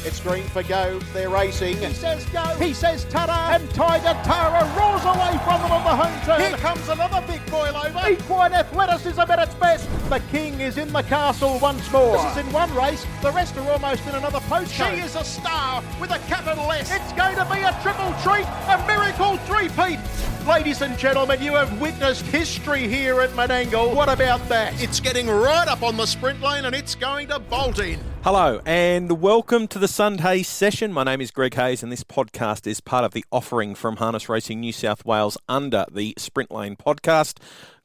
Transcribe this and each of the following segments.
It's green for go. They're racing. He says go. He says ta-da. And Tiger Tara roars away from them on the home turn. Here comes another big boil over. Equine athleticism at its best. The king is in the castle once more. This is in one race. The rest are almost in another postcode. She is a star with a capital S. It's going to be a triple treat, a miracle three-peat. Ladies and gentlemen, you have witnessed history here at Menangle. What about that? It's getting right up on the sprint lane and it's going to bolt in. Hello and welcome to the Sunday session. My name is Greg Hayes and this podcast is part of the offering from Harness Racing New South Wales under the Sprint Lane podcast.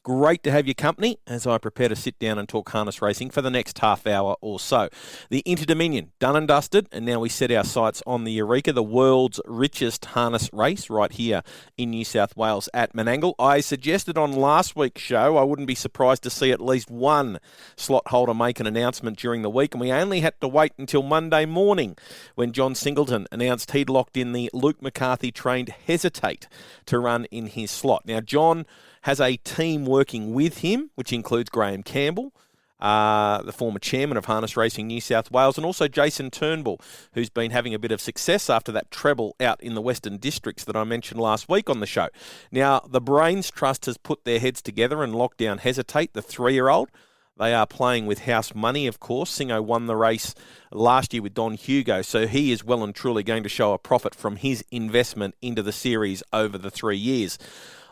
Great to have your company as I prepare to sit down and talk harness racing for the next half hour or so. The Inter-Dominion, done and dusted, and now we set our sights on the Eureka, the world's richest harness race right here in New South Wales at Menangle. I suggested on last week's show I wouldn't be surprised to see at least one slot holder make an announcement during the week, and we only had to wait until Monday morning when John Singleton announced he'd locked in the Luke McCarthy-trained Hesitate to run in his slot. Now, John has a team working with him, which includes Graham Campbell, the former chairman of Harness Racing New South Wales, and also Jason Turnbull, who's been having a bit of success after that treble out in the Western Districts that I mentioned last week on the show. Now, the Brains Trust has put their heads together and locked down Hesitate, the 3-year-old. They are playing with house money, of course. Singo won the race last year with Don Hugo, so he is well and truly going to show a profit from his investment into the series over the 3 years.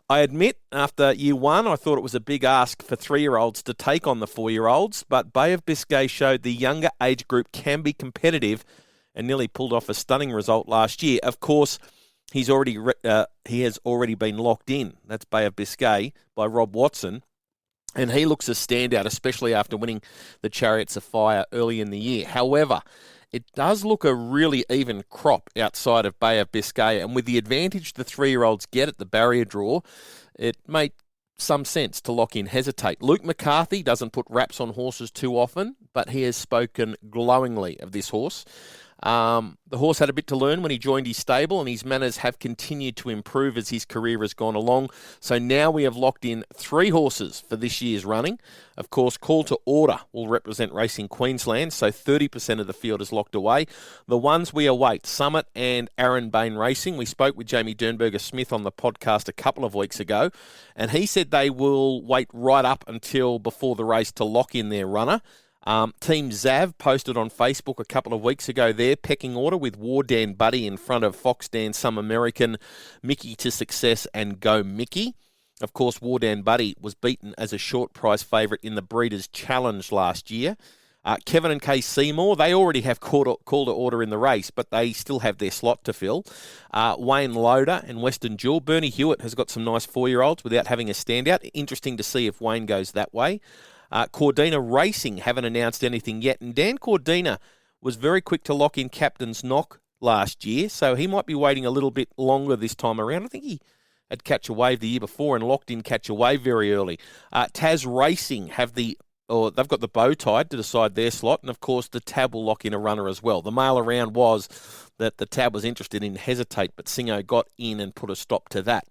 I admit, after year one, I thought it was a big ask for 3-year-olds to take on the 4-year-olds, but Bay of Biscay showed the younger age group can be competitive and nearly pulled off a stunning result last year. Of course, he has already been locked in. That's Bay of Biscay by Rob Watson, and he looks a standout, especially after winning the Chariots of Fire early in the year. However, it does look a really even crop outside of Bay of Biscay, and with the advantage the 3-year-olds get at the barrier draw, it made some sense to lock in Hesitate. Luke McCarthy doesn't put wraps on horses too often, but he has spoken glowingly of this horse. The horse had a bit to learn when he joined his stable, and his manners have continued to improve as his career has gone along. So now we have locked in 3 horses for this year's running. Of course, Call to Order will represent Racing Queensland, so 30% of the field is locked away. The ones we await, Summit and Aaron Bain Racing. We spoke with Jamie Dernberger-Smith on the podcast a couple of weeks ago, and he said they will wait right up until before the race to lock in their runner. Team Zav posted on Facebook a couple of weeks ago their pecking order with War Dan Buddy in front of Fox Dan Some American, Mickey to Success and Go Mickey. Of course, War Dan Buddy was beaten as a short price favourite in the Breeders' Challenge last year. Kevin and Kay Seymour, they already have call to order in the race, but they still have their slot to fill. Wayne Loader and Western Jewel. Bernie Hewitt has got some nice 4-year-olds without having a standout. Interesting to see if Wayne goes that way. Cordina Racing haven't announced anything yet, and Dan Cordina was very quick to lock in Captain's Knock last year, so he might be waiting a little bit longer this time around. I think he had Catch a Wave the year before and locked in Catch a Wave very early. Taz Racing they've got the bow tied to decide their slot, and of course the Tab will lock in a runner as well. The mail around was that the Tab was interested in Hesitate, but Singo got in and put a stop to that.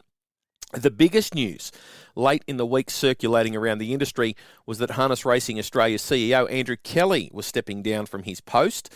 The biggest news late in the week circulating around the industry was that Harness Racing Australia's CEO, Andrew Kelly, was stepping down from his post.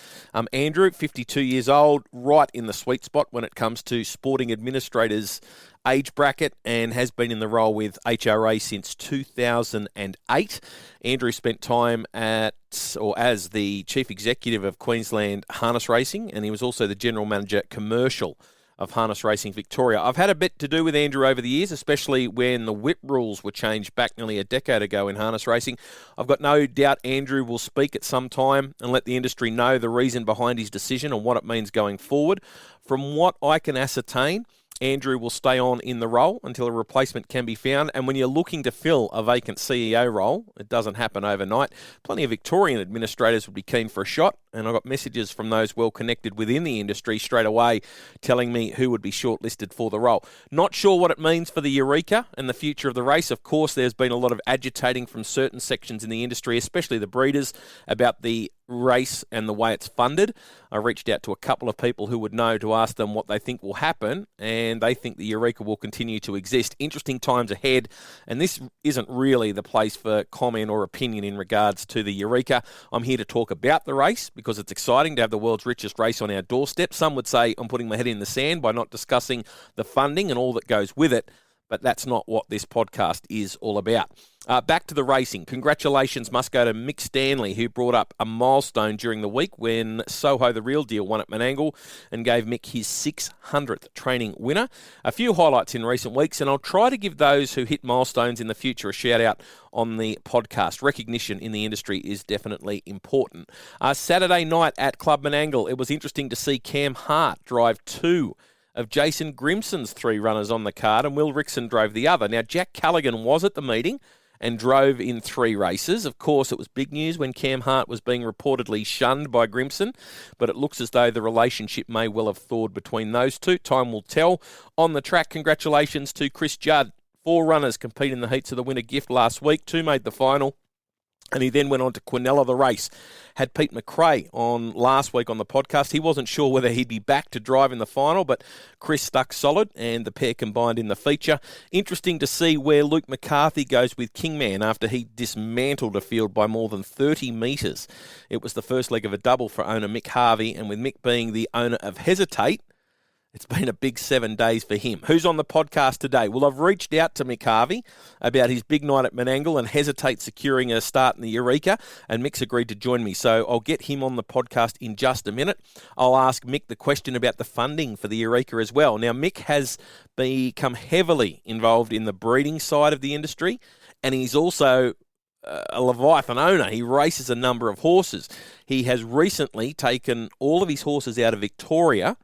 Andrew, 52 years old, right in the sweet spot when it comes to sporting administrators' age bracket, and has been in the role with HRA since 2008. Andrew spent time as the Chief Executive of Queensland Harness Racing, and he was also the General Manager Commercial of Harness Racing Victoria. I've had a bit to do with Andrew over the years, especially when the whip rules were changed back nearly a decade ago in harness racing. I've got no doubt Andrew will speak at some time and let the industry know the reason behind his decision and what it means going forward. From what I can ascertain, Andrew will stay on in the role until a replacement can be found. And when you're looking to fill a vacant CEO role, it doesn't happen overnight. Plenty of Victorian administrators would be keen for a shot, and I got messages from those well connected within the industry straight away telling me who would be shortlisted for the role. Not sure what it means for the Eureka and the future of the race. Of course, there's been a lot of agitating from certain sections in the industry, especially the breeders, about the race and the way it's funded. I reached out to a couple of people who would know to ask them what they think will happen, and they think the Eureka will continue to exist. Interesting times ahead, and this isn't really the place for comment or opinion in regards to the Eureka. I'm here to talk about the race because it's exciting to have the world's richest race on our doorstep. Some would say I'm putting my head in the sand by not discussing the funding and all that goes with it, but that's not what this podcast is all about. Back to the racing. Congratulations must go to Mick Stanley, who brought up a milestone during the week when Soho the Real Deal won at Menangle and gave Mick his 600th training winner. A few highlights in recent weeks, and I'll try to give those who hit milestones in the future a shout out on the podcast. Recognition in the industry is definitely important. Saturday night at Club Menangle, it was interesting to see Cam Hart drive two of Jason Grimson's three runners on the card, and Will Rickson drove the other. Now, Jack Callaghan was at the meeting and drove in three races. Of course, it was big news when Cam Hart was being reportedly shunned by Grimson, but it looks as though the relationship may well have thawed between those two. Time will tell. On the track, congratulations to Chris Judd. 4 runners compete in the heats of the winter gift last week. 2 made the final. And he then went on to Quinella the race. Had Pete McRae on last week on the podcast. He wasn't sure whether he'd be back to drive in the final, but Chris stuck solid and the pair combined in the feature. Interesting to see where Luke McCarthy goes with Kingman after he dismantled a field by more than 30 metres. It was the first leg of a double for owner Mick Harvey, and with Mick being the owner of Hesitate, it's been a big 7 days for him. Who's on the podcast today? Well, I've reached out to Mick Harvey about his big night at Menangle and Hesitate securing a start in the Eureka, and Mick's agreed to join me. So I'll get him on the podcast in just a minute. I'll ask Mick the question about the funding for the Eureka as well. Now, Mick has become heavily involved in the breeding side of the industry, and he's also a Leviathan owner. He races a number of horses. He has recently taken all of his horses out of Victoria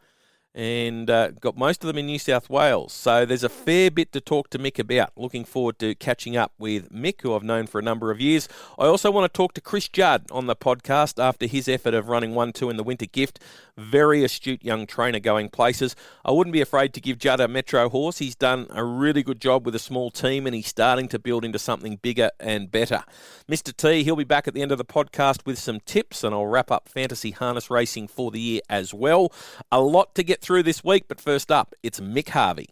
and got most of them in New South Wales. So there's a fair bit to talk to Mick about. Looking forward to catching up with Mick, who I've known for a number of years. I also want to talk to Chris Judd on the podcast after his effort of running 1-2 in the Winter Gift. Very astute young trainer going places. I wouldn't be afraid to give Judd a Metro horse. He's done a really good job with a small team, and he's starting to build into something bigger and better. Mr. T, he'll be back at the end of the podcast with some tips, and I'll wrap up fantasy harness racing for the year as well. A lot to get through this week, but first up, it's Mick Harvey.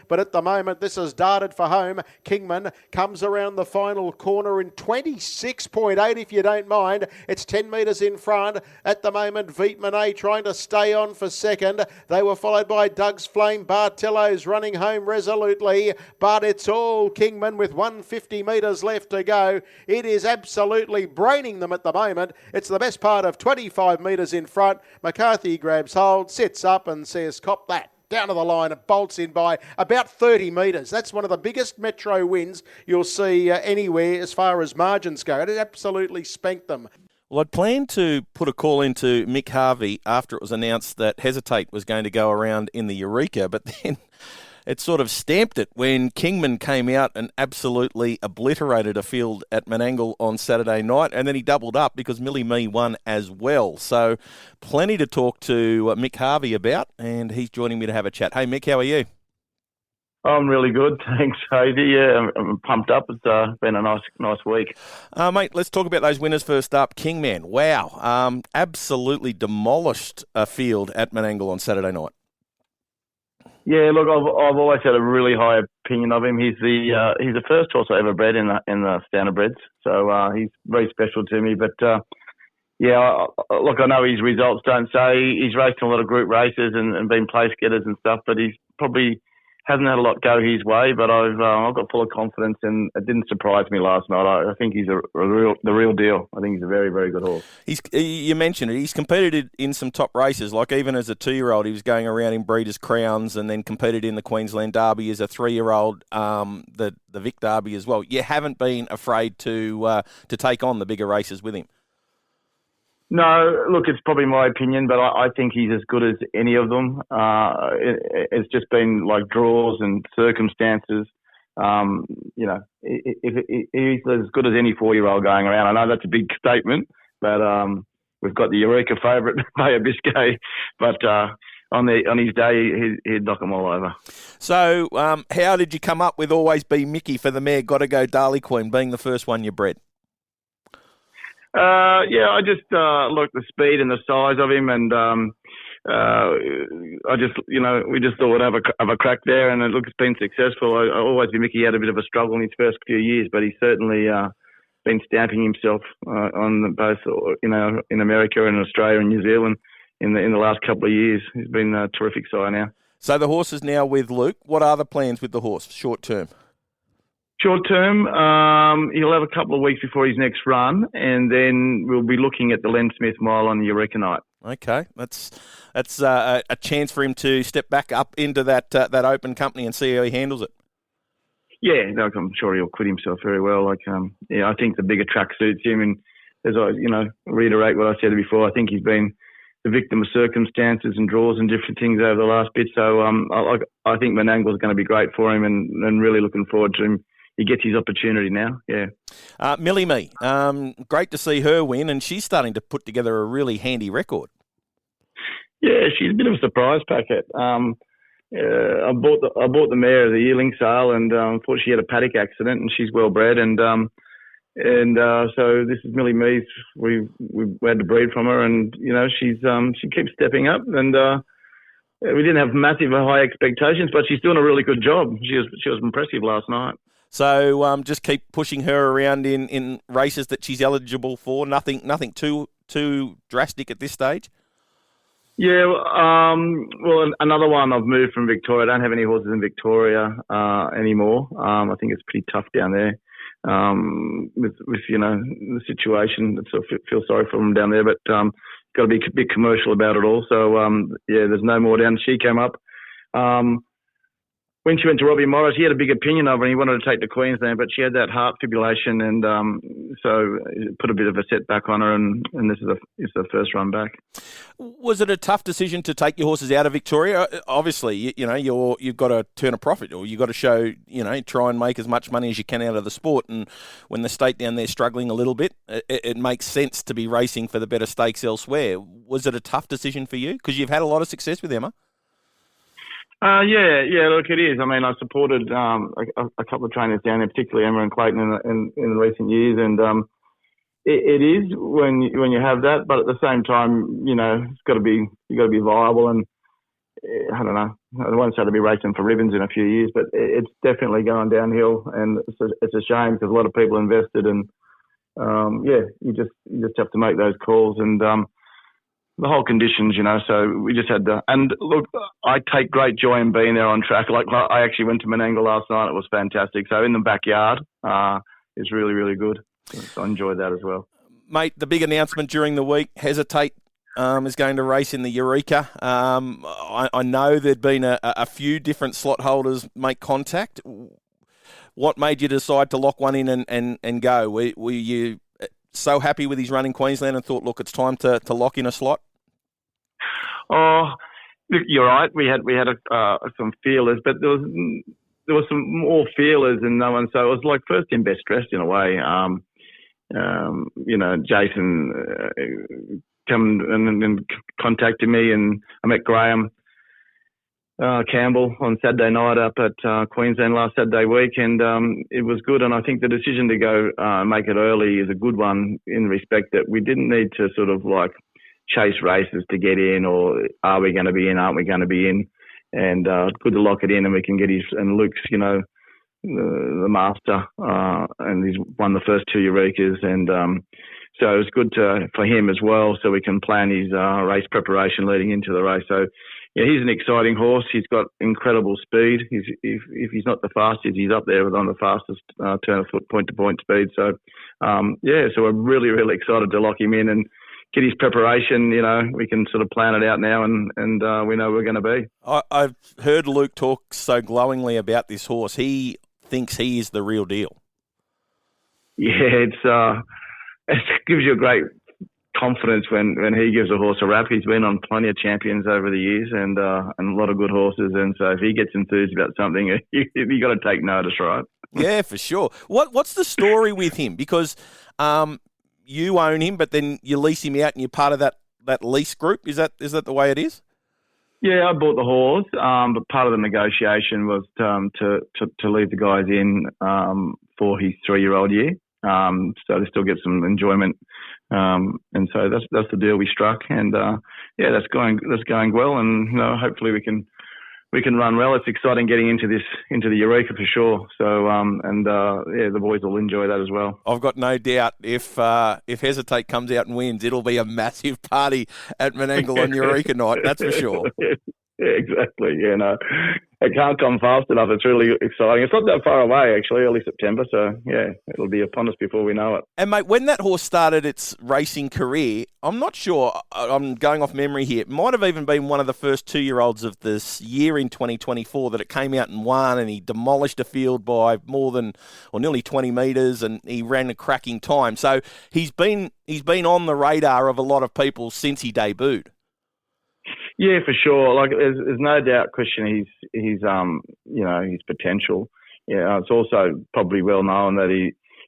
But at the moment, this is darted for home. Kingman comes around the final corner in 26.8, if you don't mind. It's 10 metres in front. At the moment, Vietmanet trying to stay on for second. They were followed by Doug's Flame. Bartello's running home resolutely, but it's all Kingman with 150 metres left to go. It is absolutely braining them at the moment. It's the best part of 25 metres in front. McCarthy grabs hold, sits up and says, "Cop that." Down to the line, it bolts in by about 30 metres. That's one of the biggest Metro wins you'll see anywhere as far as margins go. It absolutely spanked them. Well, I'd planned to put a call into Mick Harvey after it was announced that Hesitate was going to go around in the Eureka, but then it sort of stamped it when Kingman came out and absolutely obliterated a field at Menangle on Saturday night, and then he doubled up because Millie Me won as well. So plenty to talk to Mick Harvey about, and he's joining me to have a chat. Hey, Mick, how are you? I'm really good, thanks, Hazy. Yeah, I'm pumped up. It's been a nice week. Mate, let's talk about those winners first up. Kingman, wow, absolutely demolished a field at Menangle on Saturday night. Yeah, look, I've always had a really high opinion of him. He's the first horse I ever bred in the Standardbreds, so he's very special to me. But yeah, look, I know his results don't say he's raced in a lot of group races and been place getters and stuff, but he's probably hasn't had a lot go his way. But I've got full of confidence, and it didn't surprise me last night. I think he's the real deal. I think he's a very, very good horse. You mentioned it. He's competed in some top races. Like even as a 2-year-old, he was going around in Breeders' Crowns, and then competed in the Queensland Derby as a 3-year-old, the Vic Derby as well. You haven't been afraid to take on the bigger races with him. No, look, it's probably my opinion, but I think he's as good as any of them. It's just been like draws and circumstances. If he's as good as any 4-year-old going around. I know that's a big statement, but we've got the Eureka favourite, Bay of Biscay, but on his day, he'd knock them all over. So how did you come up with Always Be Mickey for the mare Gotta Go Darley Queen being the first one you bred? I just looked the speed and the size of him, and we just thought we'd have a crack there, and it's been successful. I always knew Mickey had a bit of a struggle in his first few years, but he's certainly been stamping himself on both, in America and Australia and New Zealand in the last couple of years. He's been a terrific sire now. So the horse is now with Luke. What are the plans with the horse, short term? Short term, he'll have a couple of weeks before his next run, and then we'll be looking at the Len Smith Mile on the Eureka night. Okay, that's a chance for him to step back up into that open company and see how he handles it. Yeah, I'm sure he'll quit himself very well. I think the bigger track suits him, and as I reiterate what I said before, I think he's been the victim of circumstances and draws and different things over the last bit. So I think Menangle is going to be great for him, and really looking forward to him. He gets his opportunity now, yeah. Millie Me, great to see her win, and she's starting to put together a really handy record. Yeah, she's a bit of a surprise packet. I bought the mare at the yearling sale, and thought she had a paddock accident, and she's well bred, and so this is Millie Me's. We had to breed from her, and she keeps stepping up, and we didn't have massive high expectations, but she's doing a really good job. She was impressive last night. So just keep pushing her around in races that she's eligible for. Nothing too drastic at this stage. Yeah, well, another one. I've moved from Victoria. I don't have any horses in Victoria anymore. I think it's pretty tough down there with the situation. I feel sorry for them down there, but got to be a bit commercial about it all. So there's no more down. She came up. When she went to Robbie Morris, he had a big opinion of her, and he wanted to take to Queensland, but she had that heart fibrillation, and so it put a bit of a setback on her, and this is the first run back. Was it a tough decision to take your horses out of Victoria? Obviously, you've got to turn a profit, or you've got to show, try and make as much money as you can out of the sport, and when the state down there struggling a little bit, it makes sense to be racing for the better stakes elsewhere. Was it a tough decision for you? Because you've had a lot of success with Emma. Look, it is. I mean, I supported a couple of trainers down there, particularly Emma and Clayton in recent years, and it is when you have that. But at the same time, you got to be viable, and I don't know. I won't say to be racing for ribbons in a few years, but it's definitely going downhill, and it's a shame because a lot of people invested, and you just have to make those calls, and the whole conditions, so we just had to. And look, I take great joy in being there on track. Like, I actually went to Menangle last night. It was fantastic. So in the backyard is really, really good. So I enjoyed that as well. Mate, the big announcement during the week, Hesitate is going to race in the Eureka. I know there'd been a few different slot holders make contact. What made you decide to lock one in and go? Were you so happy with his run in Queensland and thought, look, it's time to lock in a slot? Oh, look, you're right. We had some feelers, but there was some more feelers and no one. So it was like first in best dressed in a way. Jason come and contacted me, and I met Graham Campbell on Saturday night up at Queensland last Saturday week, and it was good. And I think the decision to go make it early is a good one in respect that we didn't need to sort of like chase races to get in, or are we going to be in, aren't we going to be in? And good to lock it in, and we can get and Luke's, the master, and he's won the first two Eurekas, and so it was good for him as well, so we can plan his race preparation leading into the race. So yeah, he's an exciting horse. He's got incredible speed. If he's not the fastest, he's up there with on the fastest turn of foot point-to-point speed. So, so we're really, really excited to lock him in and get his preparation. We can sort of plan it out now, and we know where we're going to be. I've heard Luke talk so glowingly about this horse. He thinks he is the real deal. Yeah, it gives you a great confidence when he gives a horse a rap. He's been on plenty of champions over the years, and a lot of good horses. And so if he gets enthused about something, you got to take notice, right? Yeah, for sure. What's the story with him? Because you own him, but then you lease him out, and you're part of that lease group. Is that the way it is? Yeah, I bought the horse, but part of the negotiation was to leave the guys in for his 3-year-old year, so they still get some enjoyment And so that's the deal we struck, and that's going well, and hopefully we can run well. It's exciting getting into the Eureka for sure. So the boys will enjoy that as well. I've got no doubt if Hesitate comes out and wins, it'll be a massive party at Menangle on Eureka night. That's for sure. Yeah, exactly. Yeah, no, it can't come fast enough. It's really exciting. It's not that far away, actually, early September. So, yeah, it'll be upon us before we know it. And, mate, when that horse started its racing career, I'm not sure, I'm going off memory here, it might have even been one of the first 2-year-olds of this year in 2024 that it came out and won, and he demolished a field by nearly 20 metres, and he ran a cracking time. So he's been on the radar of a lot of people since he debuted. Yeah, for sure. Like, there's no doubt questioning his potential. Yeah, it's also probably well known that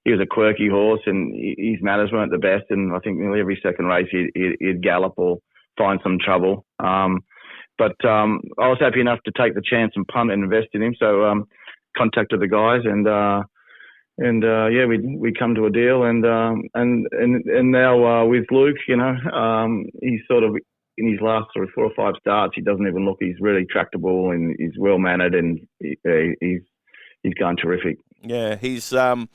he was a quirky horse and his manners weren't the best. And I think nearly every second race he'd gallop or find some trouble. But I was happy enough to take the chance and punt and invest in him. So contacted the guys and we come to a deal. And now with Luke, he's sort of, in his last 4 or 5 starts, he doesn't even look. He's really tractable and he's well mannered, and he's going terrific. Yeah, he's. Will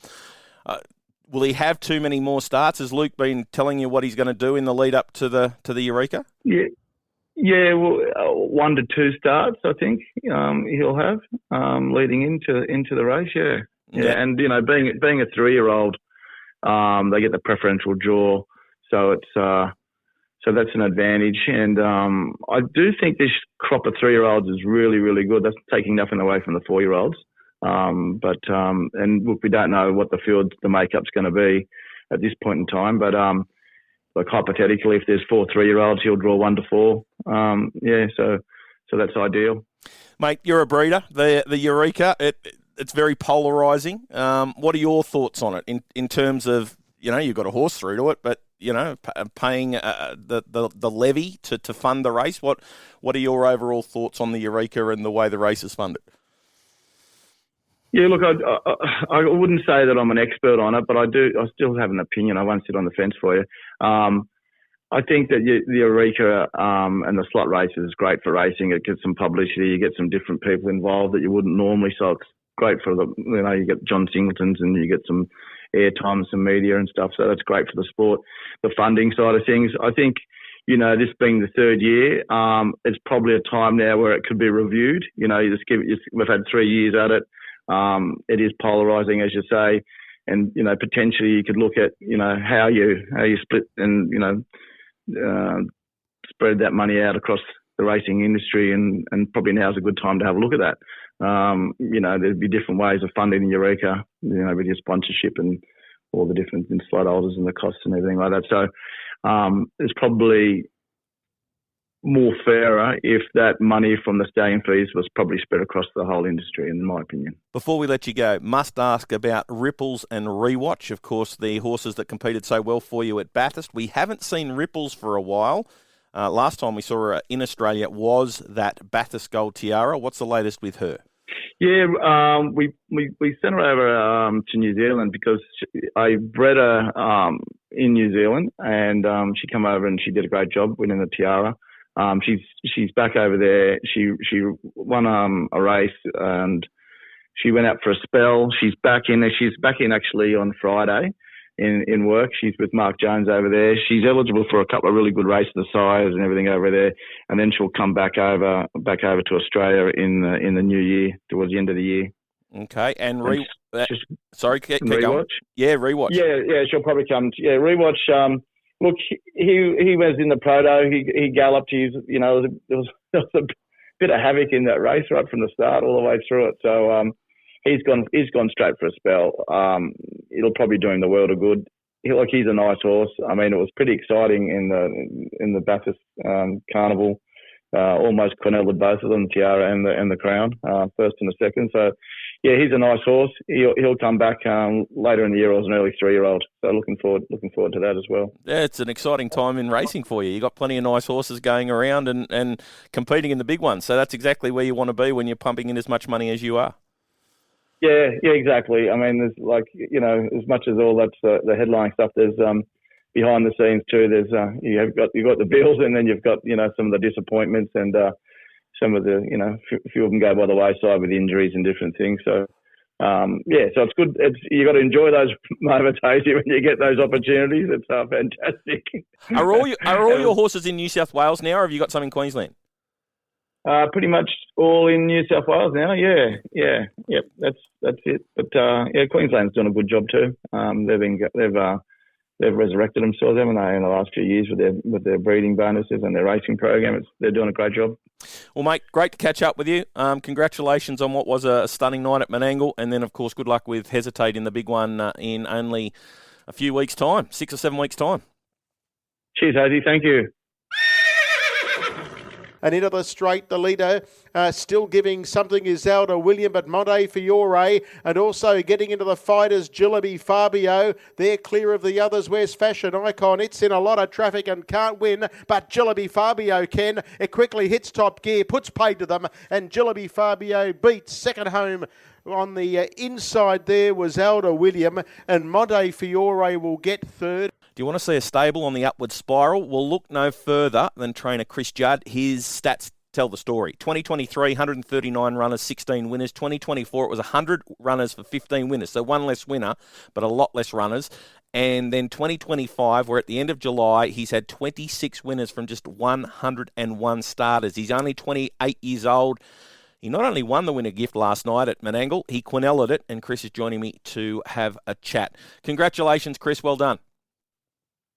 he have too many more starts? Has Luke been telling you what he's going to do in the lead up to the Eureka? Yeah. Well, 1 to 2 starts, I think he'll have leading into the race. Yeah. And being a 3-year-old, they get the preferential draw, so it's. So that's an advantage. And I do think this crop of 3-year-olds is really, really good. That's taking nothing away from the 4-year-olds. And look, we don't know what the makeup's going to be at this point in time. But like hypothetically, if there's 4 3-year-olds, he'll draw 1 to 4. So that's ideal. Mate, you're a breeder. The Eureka, it's very polarising. What are your thoughts on it in terms of, you've got a horse through to it, but paying the levy to fund the race. What are your overall thoughts on the Eureka and the way the race is funded? Yeah, look, I wouldn't say that I'm an expert on it, but I still have an opinion. I won't sit on the fence for you. I think that the Eureka and the slot races is great for racing. It gets some publicity. You get some different people involved that you wouldn't normally. So it's great for you get John Singletons and you get some airtime, some media and stuff. So that's great for the sport. The funding side of things, I think, this being the 3rd year, it's probably a time now where it could be reviewed. We've had 3 years at it. It is polarising, as you say, and potentially you could look at how you split and spread that money out across the racing industry, and probably now's a good time to have a look at that. There'd be different ways of funding the Eureka, with your sponsorship and all the different slot holders and the costs and everything like that. So it's probably more fairer if that money from the stallion fees was probably spread across the whole industry, in my opinion. Before we let you go, must ask about Ripples and Rewatch, of course, the horses that competed so well for you at Bathurst. We haven't seen Ripples for a while. Last time we saw her in Australia was that Bathurst Gold Tiara. What's the latest with her? Yeah, we sent her over to New Zealand because I bred her in New Zealand, and she came over and she did a great job winning the Tiara. She's back over there. She won a race and she went out for a spell. She's back in there. She's back in actually on Friday in work. She's with Mark Jones over there. She's eligible for a couple of really good races, the sires and everything over there, and then she'll come back over to Australia in the new year, towards the end of the year. Okay, and sorry, keep going. Yeah, Rewatch. Yeah, she'll probably come. Yeah, Rewatch. Look, he was in the proto. He galloped. There was a bit of havoc in that race right from the start all the way through it. So he's gone straight for a spell. It'll probably do him the world of good. He's a nice horse. I mean, it was pretty exciting in the Bathurst Carnival. Almost Cornelled both of them, Tiara and the Crown, first and the second. So yeah, he's a nice horse. He'll come back later in the year as an early 3-year-old. So looking forward to that as well. Yeah, it's an exciting time in racing for you. You've got plenty of nice horses going around and competing in the big ones. So that's exactly where you want to be when you're pumping in as much money as you are. Yeah, exactly. I mean, there's as much as all that's the headline stuff, there's behind the scenes too, there's you've got the bills, and then you've got some of the disappointments, and some of the few of them go by the wayside with injuries and different things. So so it's good. You got to enjoy those moments, Hazy, when you get those opportunities. It's fantastic. Are all your horses in New South Wales now, or have you got some in Queensland? Pretty much all in New South Wales now. Yep. That's it. But Queensland's doing a good job too. They've resurrected themselves, haven't they, in the last few years with their breeding bonuses and their racing program. They're doing a great job. Well, mate, great to catch up with you. Congratulations on what was a stunning night at Menangle, and then, of course, good luck with Hesitate in the big one in only a few weeks' time, 6 or 7 weeks' time. Cheers, Hazy. Thank you. And into the straight, the leader still giving something is Zelda William, but Monte Fiore, and also getting into the fighters, Jillaby Fabio. They're clear of the others. Where's Fashion Icon? It's in a lot of traffic and can't win, but Jillaby Fabio can. It quickly hits top gear, puts paid to them, and Jillaby Fabio beats second home. On the inside there was Alda William, and Monte Fiore will get third. Do you want to see a stable on the upward spiral? Well, look no further than trainer Chris Judd. His stats tell the story. 2023, 139 runners, 16 winners. 2024, it was 100 runners for 15 winners. So one less winner, but a lot less runners. And then 2025, we're at the end of July, he's had 26 winners from just 101 starters. He's only 28 years old. He not only won the winner gift last night at Menangle, he quineled it, and Chris is joining me to have a chat. Congratulations, Chris. Well done.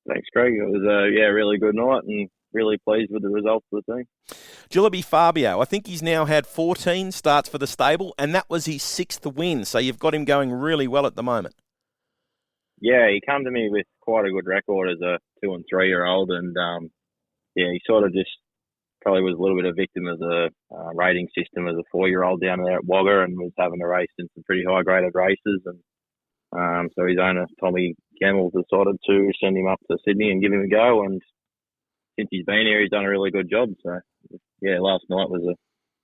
Thanks, Craig. It was a really good night and really pleased with the results of the team. Jillaby Fabio, I think he's now had 14 starts for the stable, and that was his 6th win, so you've got him going really well at the moment. Yeah, he came to me with quite a good record as a 2 and 3 year old, and he sort of just probably was a little bit a victim of the rating system as a 4-year-old down there at Wagga, and was having to race in some pretty high graded races, and so his owner, Tommy Gamble, decided to send him up to Sydney and give him a go. And since he's been here, he's done a really good job. So, last night was a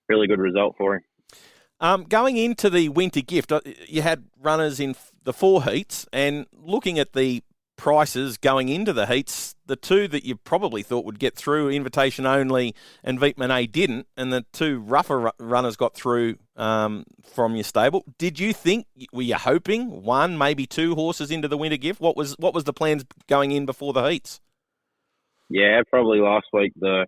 really good result for him. Going into the winter gift, you had runners in the 4 heats, and looking at the prices going into the heats, the 2 that you probably thought would get through, Invitation Only and Vietman didn't, and the 2 rougher runners got through from your stable. Did you think, were you hoping 1, maybe 2 horses into the winter gift? What was the plans going in before the heats? Yeah, probably last week the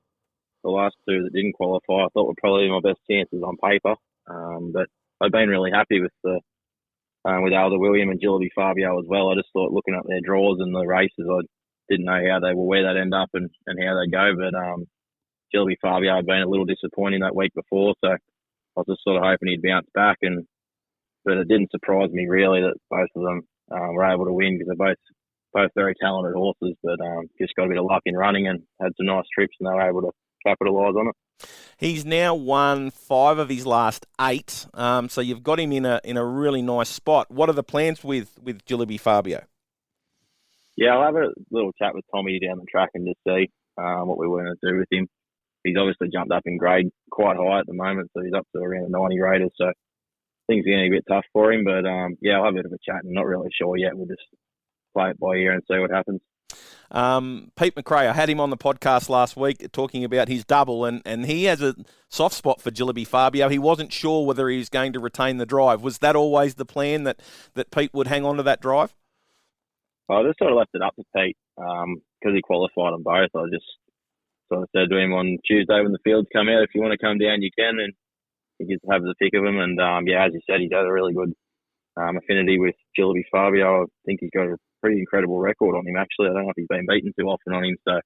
last 2 that didn't qualify I thought were probably my best chances on paper, but I've been really happy with with Alda William and Jillaby Fabio as well. I just thought, looking at their draws and the races, I didn't know how they were, where they'd end up and how they'd go. But Jillaby Fabio had been a little disappointing that week before, so I was just sort of hoping he'd bounce back. But it didn't surprise me really that both of them were able to win, because they're both very talented horses, but just got a bit of luck in running and had some nice trips, and they were able to capitalise on it. He's now won 5 of his last 8, so you've got him in a really nice spot. What are the plans with Jillaby Fabio? Yeah, I'll have a little chat with Tommy down the track and just see what we want to do with him. He's obviously jumped up in grade quite high at the moment, so he's up to around 90 raters, so things are going to be a bit tough for him. But I'll have a bit of a chat. I'm not really sure yet. We'll just play it by ear and see what happens. Pete McRae, I had him on the podcast last week talking about his double, and he has a soft spot for Jillaby Fabio. He wasn't sure whether he was going to retain the drive. Was that always the plan, that Pete would hang on to that drive? I just sort of left it up to Pete because he qualified on both. I just sort of said to him on Tuesday when the fields come out, if you want to come down, you can, and he gets to have the pick of him. And as you said, he's had a really good affinity with Jillaby Fabio. I think he's got a pretty incredible record on him, actually. I don't know if he's been beaten too often on him. So,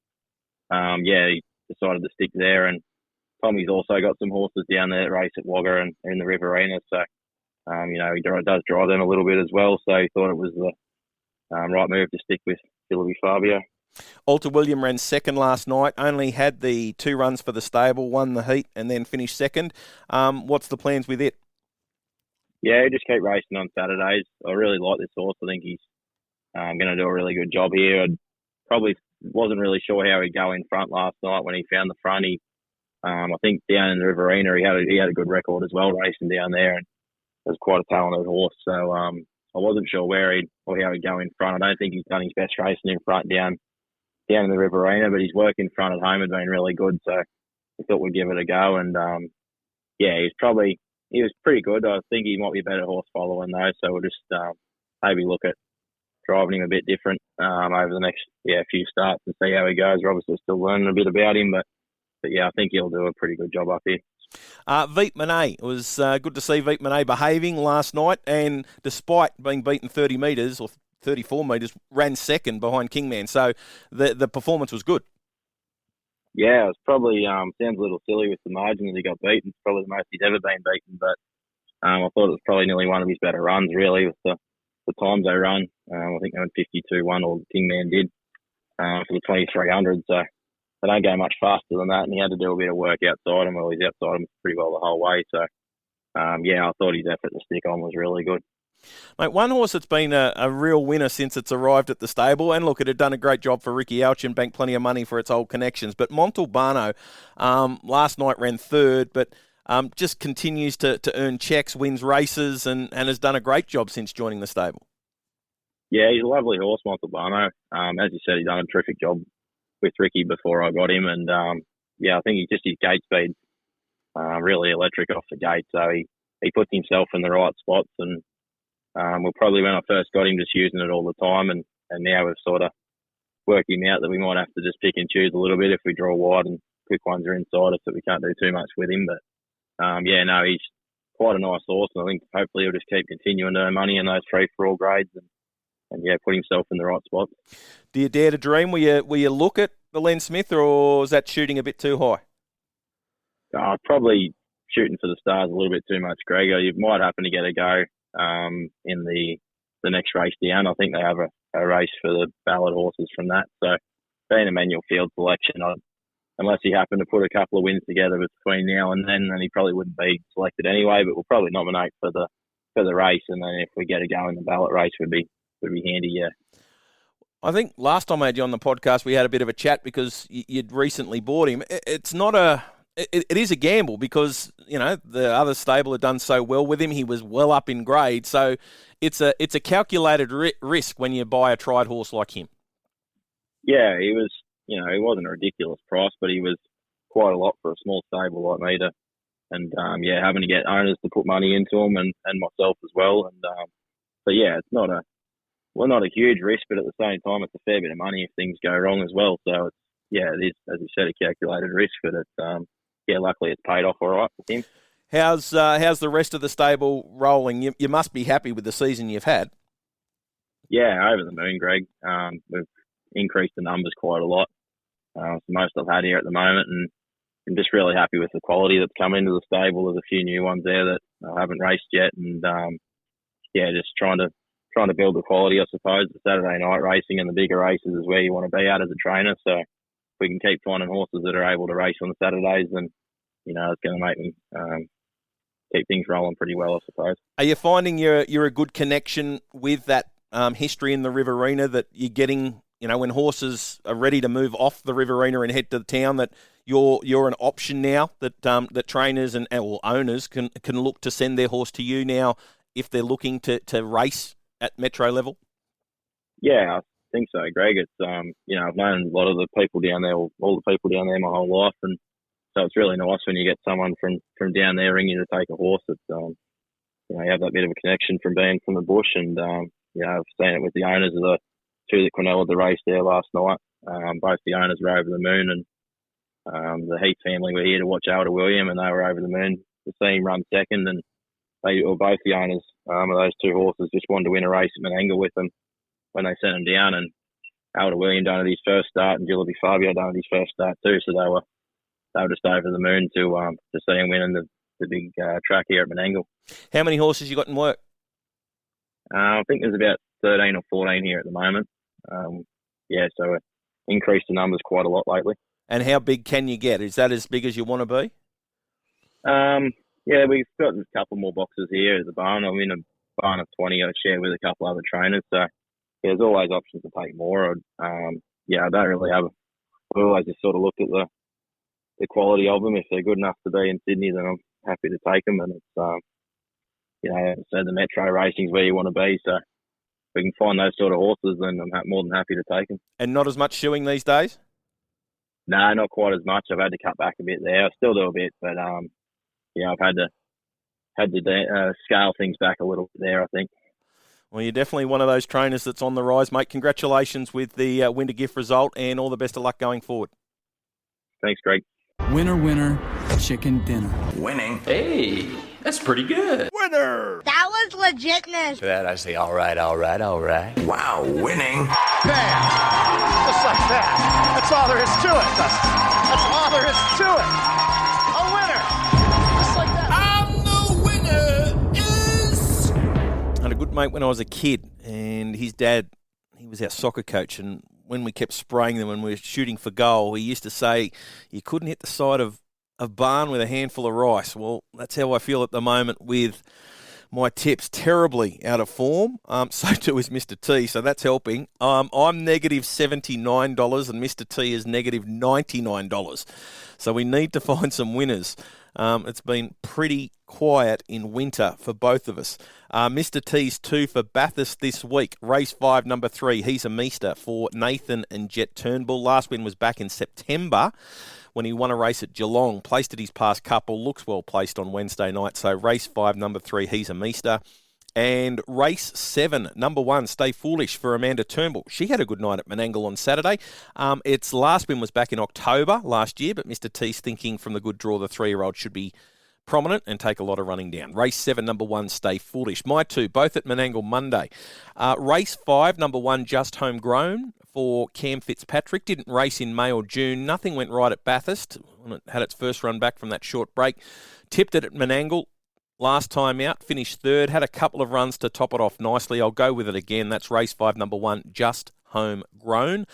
he decided to stick there. And Tommy's also got some horses down there that race at Wagga and in the Riverina. So, he does drive them a little bit as well. So he thought it was the right move to stick with Jillaby Fabio. Alta William ran second last night, only had the 2 runs for the stable, won the heat and then finished second. What's the plans with it? Yeah, just keep racing on Saturdays. I really like this horse. I think he's going to do a really good job here. I probably wasn't really sure how he'd go in front last night when he found the front. I think down in the Riverina he had a good record as well racing down there, and was quite a talented horse. So I wasn't sure how he'd go in front. I don't think he's done his best racing in front down down in the Riverina, but his work in front at home had been really good, so we thought we'd give it a go. And he was pretty good. I think he might be a better horse following though, so we'll just maybe look at driving him a bit different over the next few starts and see how he goes. We're obviously still learning a bit about him, but I think he'll do a pretty good job up here. Veet Monet, it was good to see Veet Monet behaving last night, and despite being beaten 30 metres or 34 metres, ran second behind Kingman. So the performance was good. Yeah, it was probably sounds a little silly with the margin that he got beaten. It's probably the most he's ever been beaten, but I thought it was probably nearly one of his better runs, really, with the times they run. I think they went 52-1, or Kingman did, for the 2300. So they don't go much faster than that, and he had to do a bit of work outside him. Well, he's outside him pretty well the whole way. So, I thought his effort to stick on was really good. Mate, one horse that's been a real winner since it's arrived at the stable, and look, it had done a great job for Ricky Ouch and banked plenty of money for its old connections, but Montalbano last night ran third, but just continues to earn checks, wins races, and has done a great job since joining the stable. Yeah, he's a lovely horse, Montalbano. As you said, he's done a terrific job with Ricky before I got him, and I think his gate speed really electric off the gate, so he puts himself in the right spots, and we'll probably, when I first got him, just using it all the time, and now we've sort of worked him out that we might have to just pick and choose a little bit if we draw wide and quick ones are inside us, that we can't do too much with him. But he's quite a nice horse, and I think hopefully he'll just keep continuing to earn money in those 3-4 grades and put himself in the right spots. Do you dare to dream? Will you look at the Len Smith, or is that shooting a bit too high? Probably shooting for the stars a little bit too much, Greg. You might happen to get a go in the next race down. I think they have a race for the ballot horses from that. So being a manual field selection, unless he happened to put a couple of wins together between now and then he probably wouldn't be selected anyway. But we'll probably nominate for the race, and then if we get a go in the ballot race, would be handy. Yeah. I think last time I had you on the podcast, we had a bit of a chat because you'd recently bought him. It's not it is a gamble because, the other stable had done so well with him. He was well up in grade. So it's a calculated risk when you buy a tried horse like him. Yeah, he was, he wasn't a ridiculous price, but he was quite a lot for a small stable like me having to get owners to put money into him and myself as well. And, it's not a huge risk, but at the same time, it's a fair bit of money if things go wrong as well. So it is, as you said, a calculated risk, but it's, luckily it's paid off all right with him. How's the rest of the stable rolling? You must be happy with the season you've had. Yeah, over the moon, Greg. We've increased the numbers quite a lot. It's the most I've had here at the moment, and I'm just really happy with the quality that's come into the stable. There's a few new ones there that I haven't raced yet, and just trying to build the quality, I suppose. The Saturday night racing and the bigger races is where you want to be at as a trainer. So if we can keep finding horses that are able to race on the Saturdays, then it's going to make me keep things rolling pretty well, I suppose. Are you finding you're a good connection with that history in the Riverina, that you're getting, when horses are ready to move off the Riverina and head to the town, that you're an option now, that trainers and owners can look to send their horse to you now if they're looking to race at metro level? Yeah, I think so, Greg. It's I've known a lot of the people down there, all the people down there my whole life, and so it's really nice when you get someone from down there ringing you to take a horse. It's you have that bit of a connection from being from the bush, and I've seen it with the owners of the two that Cornell had the race there last night. Both the owners were over the moon, and the Heath family were here to watch Alder William, and they were over the moon to see him run second, and they were both the owners of those two horses just wanted to win a race at Menangle with them when they sent him down, and Alder William done at his first start, and Jillaby Fabio done at his first start too, so they were just over the moon to see him winning the big track here at Menangle. How many horses you got in work? I think there's about 13 or 14 here at the moment. So increased the numbers quite a lot lately. And how big can you get? Is that as big as you want to be? We've got a couple more boxes here at the barn. I'm in a barn of 20 I share with a couple other trainers, so there's always options to take more. I don't really have. I always just sort of looked at the quality of them. If they're good enough to be in Sydney, then I'm happy to take them. And it's, so the metro racing's where you want to be. So we can find those sort of horses, then I'm more than happy to take them. And not as much shoeing these days? No, not quite as much. I've had to cut back a bit there. I still do a bit, but I've had to scale things back a little bit there, I think. Well, you're definitely one of those trainers that's on the rise, mate. Congratulations with the winter gift result, and all the best of luck going forward. Thanks, Greg. Winner, winner, chicken dinner. Winning. Hey, that's pretty good. Winner! That was legitness. To that I say, all right. Wow, winning. Bam! Just like that. That's all there is to it, Dustin. That's all there is to it. A winner. Just like that. I'm the winner is... I had a good mate when I was a kid, and his dad, he was our soccer coach, and when we kept spraying them when we were shooting for goal, he used to say, you couldn't hit the side of a barn with a handful of rice. Well, that's how I feel at the moment with my tips. Terribly out of form. So too is Mr. T, so that's helping. I'm negative $79 and Mr. T is negative $99. So we need to find some winners. It's been pretty quiet in winter for both of us. Mr. T's 2 for Bathurst this week. Race 5, number 3. He's a meester for Nathan and Jet Turnbull. Last win was back in September when he won a race at Geelong. Placed at his past couple. Looks well placed on Wednesday night. So race 5, number 3. He's a meester. And race 7, number 1, Stay Foolish for Amanda Turnbull. She had a good night at Menangle on Saturday. Its last win was back in October last year, but Mr. T's thinking from the good draw, the 3-year-old should be prominent and take a lot of running down. Race 7, number 1, Stay Foolish. My 2, both at Menangle Monday. Race 5, number 1, Just Homegrown for Cam Fitzpatrick. Didn't race in May or June. Nothing went right at Bathurst when it had its first run back from that short break. Tipped it at Menangle last time out. Finished 3rd. Had a couple of runs to top it off nicely. I'll go with it again. That's race 5, number 1, Just Homegrown.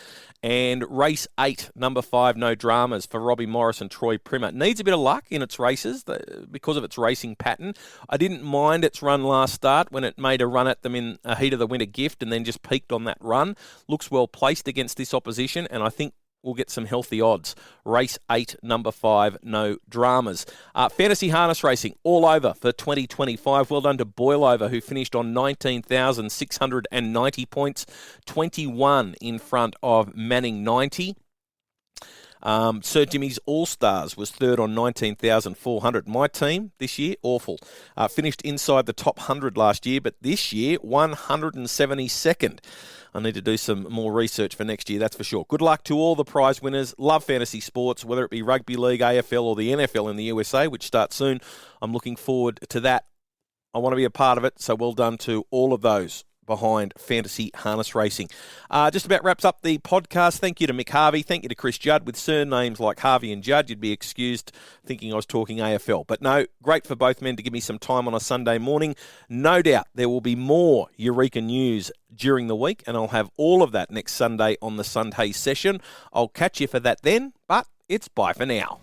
And race 8, number 5, No Dramas for Robbie Morris and Troy Primmer. Needs a bit of luck in its races because of its racing pattern. I didn't mind its run last start when it made a run at them in a heat of the winter gift and then just peaked on that run. Looks well placed against this opposition, and I think we'll get some healthy odds. Race 8, number 5, No Dramas. Fantasy harness racing all over for 2025. Well done to Boilover, who finished on 19,690 points, 21 in front of Manning 90. Sir Jimmy's All-Stars was 3rd on 19,400. My team this year, awful. Finished inside the top 100 last year, but this year, 172nd. I need to do some more research for next year, that's for sure. Good luck to all the prize winners. Love fantasy sports, whether it be rugby league, AFL, or the NFL in the USA, which starts soon. I'm looking forward to that. I want to be a part of it, so well done to all of those behind fantasy harness racing. Just about wraps up the podcast. Thank you to Mick Harvey. Thank you to Chris Judd. With surnames like Harvey and Judd, you'd be excused thinking I was talking AFL. But no, great for both men to give me some time on a Sunday morning. No doubt there will be more Eureka news during the week, and I'll have all of that next Sunday on the Sunday session. I'll catch you for that then, but it's bye for now.